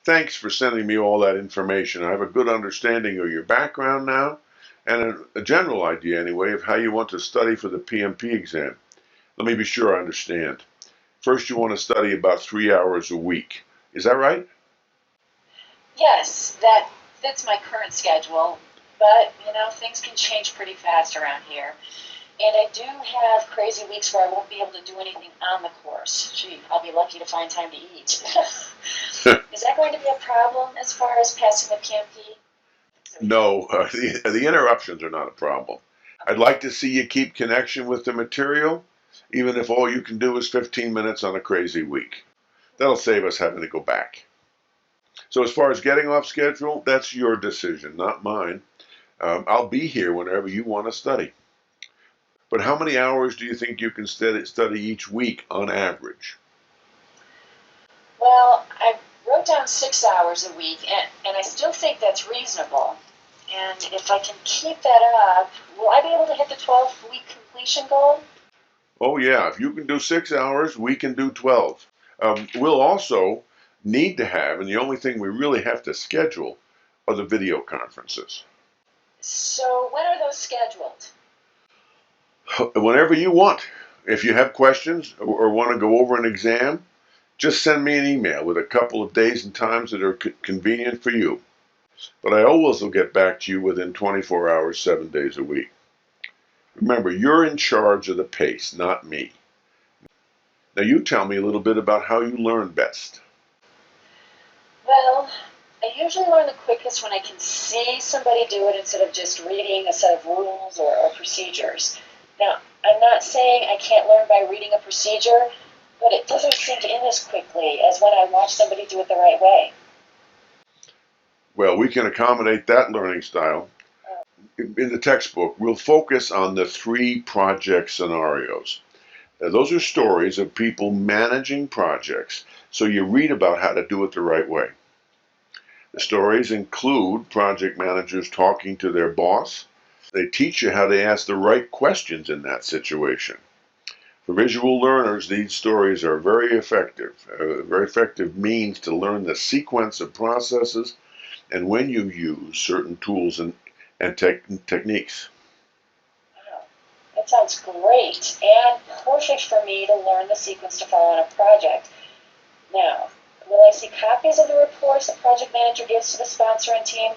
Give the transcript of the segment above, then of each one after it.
Thanks for sending me all that information. I have a good understanding of your background now, and a general idea, anyway, of how you want to study for the PMP exam. Let me be sure I understand. First, you want to study about 3 hours a week. Is that right? Yes, that fits my current schedule, but things can change pretty fast around here. And I do have crazy weeks where I won't be able to do anything on the course. Gee, I'll be lucky to find time to eat. Is that going to be a problem as far as passing the PMP? No, the interruptions are not a problem. I'd like to see you keep connection with the material, even if all you can do is 15 minutes on a crazy week. That'll save us having to go back. So as far as getting off schedule, that's your decision, not mine. I'll be here whenever you want to study. But how many hours do you think you can study each week on average? Well, I wrote down 6 hours a week, and I still think that's reasonable. And if I can keep that up, will I be able to hit the 12-week completion goal? Oh yeah, if you can do 6 hours, we can do 12. We'll also need to have, and the only thing we really have to schedule are the video conferences. So when are those scheduled? Whenever you want. If you have questions or want to go over an exam, just send me an email with a couple of days and times that are convenient for you. But I always will get back to you within 24 hours, 7 days a week. Remember, you're in charge of the pace, not me. Now you tell me a little bit about how you learn best. Well, I usually learn the quickest when I can see somebody do it instead of just reading a set of rules or procedures. Now, I'm not saying I can't learn by reading a procedure, but it doesn't sink in as quickly as when I watch somebody do it the right way. Well, we can accommodate that learning style. In the textbook, we'll focus on the 3 project scenarios. Now, those are stories of people managing projects, so you read about how to do it the right way. The stories include project managers talking to their boss. They teach you how to ask the right questions in that situation. For visual learners, these stories are very effective means to learn the sequence of processes and when you use certain tools and techniques. Wow, that sounds great and perfect for me to learn the sequence to follow on a project. Now, will I see copies of the reports the project manager gives to the sponsor and team?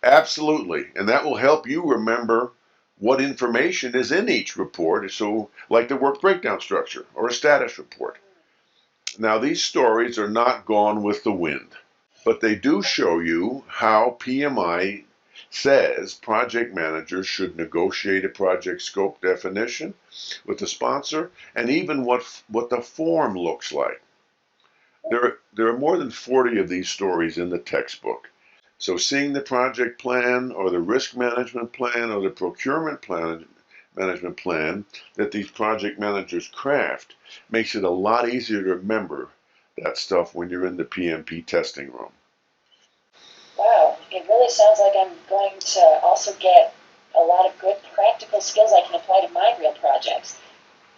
Absolutely, and that will help you remember what information is in each report, so like the work breakdown structure or a status report. Now, these stories are not gone with the wind, but they do show you how PMI says project managers should negotiate a project scope definition with the sponsor and even what the form looks like. There are more than 40 of these stories in the textbook. So seeing the project plan or the risk management plan or the management plan that these project managers craft makes it a lot easier to remember that stuff when you're in the PMP testing room. Wow, it really sounds like I'm going to also get a lot of good practical skills I can apply to my real projects.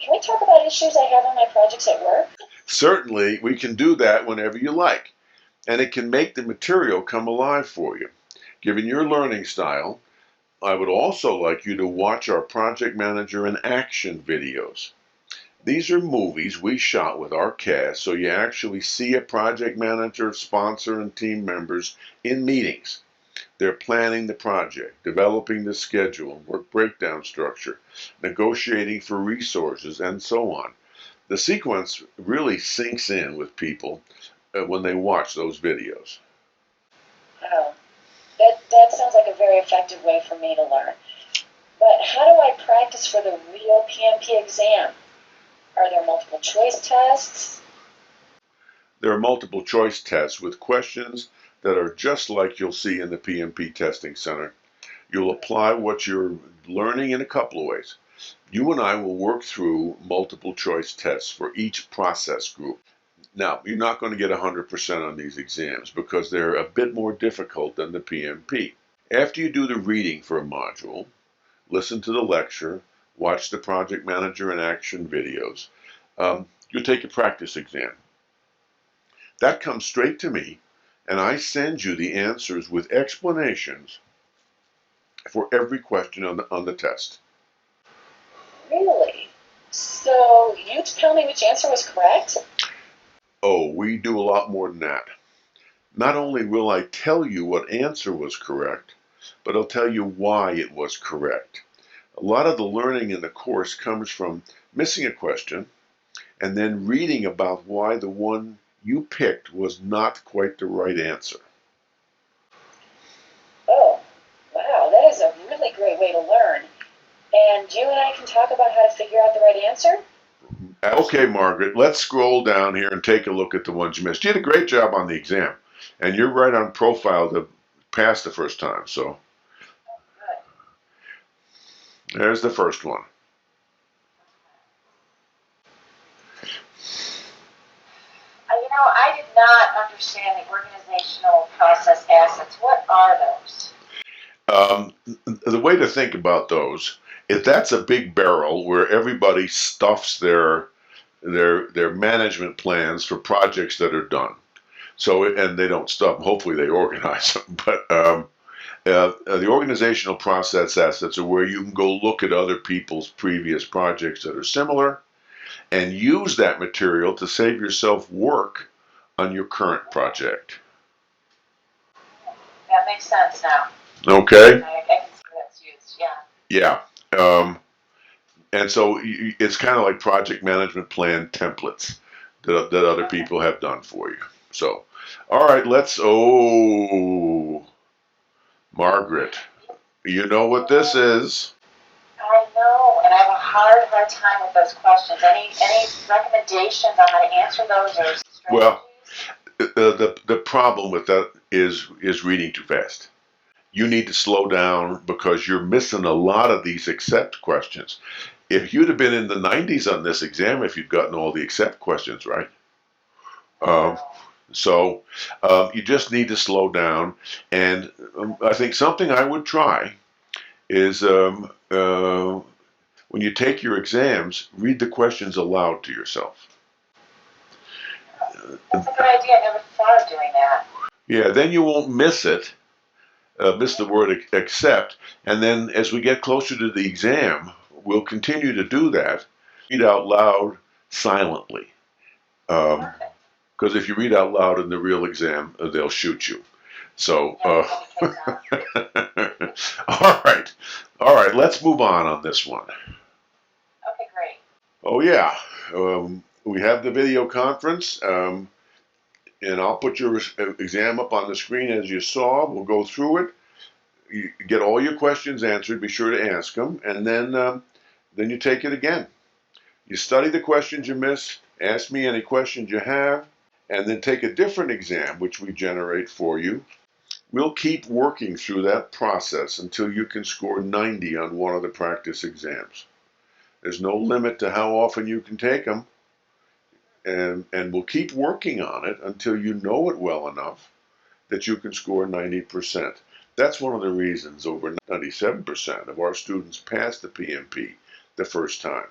Can we talk about issues I have on my projects at work? Certainly, we can do that whenever you like, and it can make the material come alive for you. Given your learning style, I would also like you to watch our project manager in action videos. These are movies we shot with our cast, so you actually see a project manager, sponsor, and team members in meetings. They're planning the project, developing the schedule, work breakdown structure, negotiating for resources, and so on. The sequence really sinks in with people when they watch those videos. Wow, that sounds like a very effective way for me to learn. But how do I practice for the real PMP exam? Are there multiple choice tests? There are multiple choice tests with questions that are just like you'll see in the PMP Testing Center. You'll apply what you're learning in a couple of ways. You and I will work through multiple choice tests for each process group. Now, you're not going to get 100% on these exams because they're a bit more difficult than the PMP. After you do the reading for a module, listen to the lecture, watch the project manager in action videos, you'll take a practice exam. That comes straight to me, and I send you the answers with explanations for every question on the test. Really? So you tell me which answer was correct? Oh, we do a lot more than that. Not only will I tell you what answer was correct, but I'll tell you why it was correct. A lot of the learning in the course comes from missing a question and then reading about why the one you picked was not quite the right answer. Oh, wow, that is a really great way to learn. And you and I can talk about how to figure out the right answer? Okay, Margaret, let's scroll down here and take a look at the ones you missed. You did a great job on the exam, and you're right on profile to pass the first time. So Good. there's the first one. I did not understand the organizational process assets. What are those? The way to think about those, if that's a big barrel where everybody stuffs their management plans for projects that are done. So, and they don't stuff them, hopefully they organize them. But the organizational process assets are where you can go look at other people's previous projects that are similar and use that material to save yourself work on your current project. That makes sense now. Okay? I can see that's used, yeah. Yeah. And so it's kind of like project management plan templates that other people have done for you. So, all right, Margaret, you know what this is. I know, and I have a hard time with those questions. Any recommendations on how to answer those or strategies? Well, the problem with that is reading too fast. You need to slow down because you're missing a lot of these accept questions. If you'd have been in the 90s on this exam, if you'd gotten all the accept questions right. So you just need to slow down. And I think something I would try is when you take your exams, read the questions aloud to yourself. That's a good idea. I never thought of doing that. Yeah, then you won't miss it, miss the word accept. And then as we get closer to the exam, we'll continue to do that. Read out loud silently. Because if you read out loud in the real exam, they'll shoot you. So, all right, let's move on this one. Okay, great. Oh yeah, we have the video conference, and I'll put your exam up on the screen as you saw. We'll go through it. You get all your questions answered. Be sure to ask them, and then you take it again. You study the questions you missed. Ask me any questions you have, and then take a different exam, which we generate for you. We'll keep working through that process until you can score 90 on one of the practice exams. There's no limit to how often you can take them, and we'll keep working on it until you know it well enough that you can score 90%. That's one of the reasons over 97% of our students pass the PMP the first time.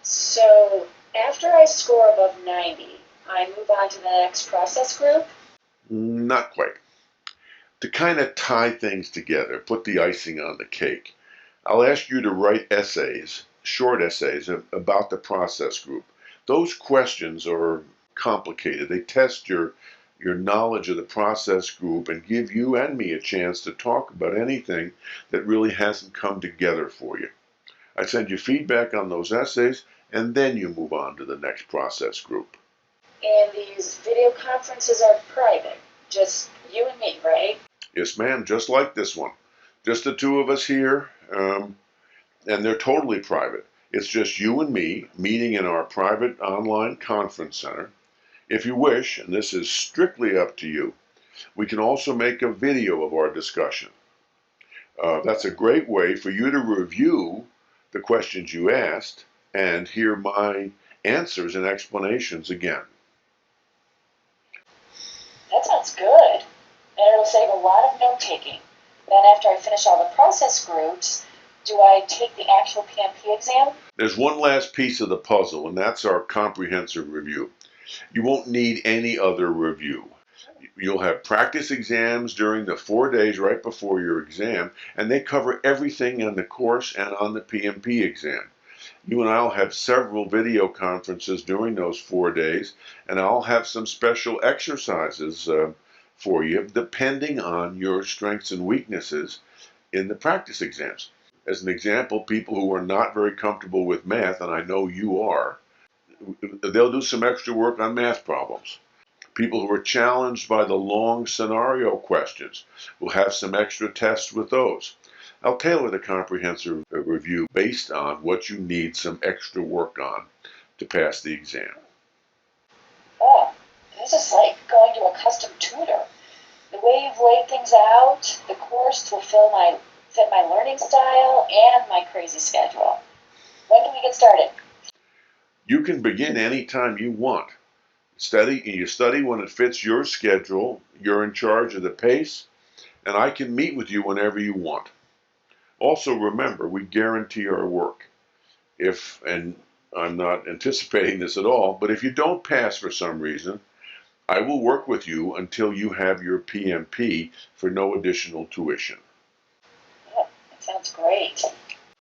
So after I score above 90, I move on to the next process group? Not quite. To kind of tie things together, put the icing on the cake, I'll ask you to write essays, short essays about the process group. Those questions are complicated. They test your knowledge of the process group and give you and me a chance to talk about anything that really hasn't come together for you. I send you feedback on those essays, and then you move on to the next process group. And these video conferences are private, just you and me, right? Yes, ma'am, just like this one. Just the two of us here, and they're totally private. It's just you and me meeting in our private online conference center. If you wish, and this is strictly up to you, we can also make a video of our discussion. That's a great way for you to review the questions you asked and hear my answers and explanations again. That sounds good. And it'll save a lot of note-taking. Then after I finish all the process groups, do I take the actual PMP exam? There's one last piece of the puzzle, and that's our comprehensive review. You won't need any other review. You'll have practice exams during the 4 days right before your exam, and they cover everything on the course and on the PMP exam. You and I'll have several video conferences during those 4 days, and I'll have some special exercises for you depending on your strengths and weaknesses in the practice exams. As an example, people who are not very comfortable with math, and I know you are, they'll do some extra work on math problems. People who are challenged by the long scenario questions will have some extra tests with those. I'll tailor the comprehensive review based on what you need some extra work on to pass the exam. Oh, this is like going to a custom tutor. The way you've laid things out, the course to fit my learning style and my crazy schedule. When can we get started? You can begin anytime you want. You study when it fits your schedule. You're in charge of the pace, and I can meet with you whenever you want. Also remember, we guarantee our work. And I'm not anticipating this at all, but if you don't pass for some reason, I will work with you until you have your PMP for no additional tuition. Yeah, that sounds great.